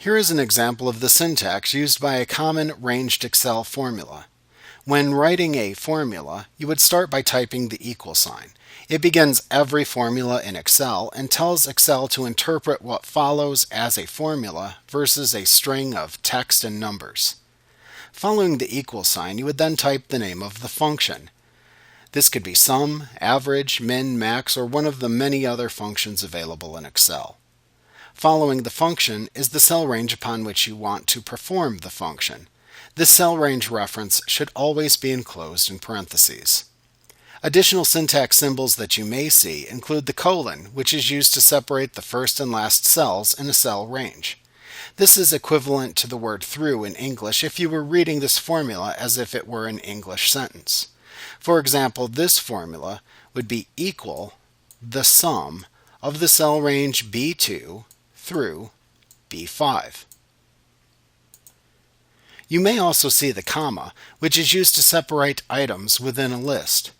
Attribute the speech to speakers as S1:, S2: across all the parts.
S1: Here is an example of the syntax used by a common ranged Excel formula. When writing a formula, you would start by typing the equal sign. It begins every formula in Excel and tells Excel to interpret what follows as a formula versus a string of text and numbers. Following the equal sign, you would then type the name of the function. This could be sum, average, min, max, or one of the many other functions available in Excel. Following the function is the cell range upon which you want to perform the function. This cell range reference should always be enclosed in parentheses. Additional syntax symbols that you may see include the colon, which is used to separate the first and last cells in a cell range. This is equivalent to the word through in English if you were reading this formula as if it were an English sentence. For example, this formula would be equal the sum of the cell range B2 through B5. You may also see the comma, which is used to separate items within a list.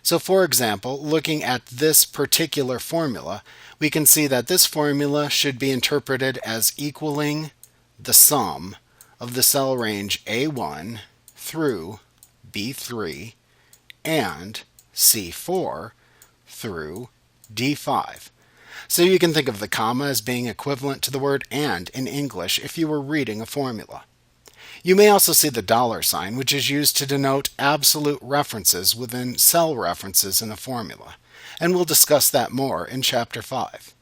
S1: So for example, looking at this particular formula, we can see that this formula should be interpreted as equaling the sum of the cell range A1 through B3 and C4 through D5. So you can think of the comma as being equivalent to the word and in English if you were reading a formula. You may also see the dollar sign, which is used to denote absolute references within cell references in a formula, and we'll discuss that more in Chapter 5.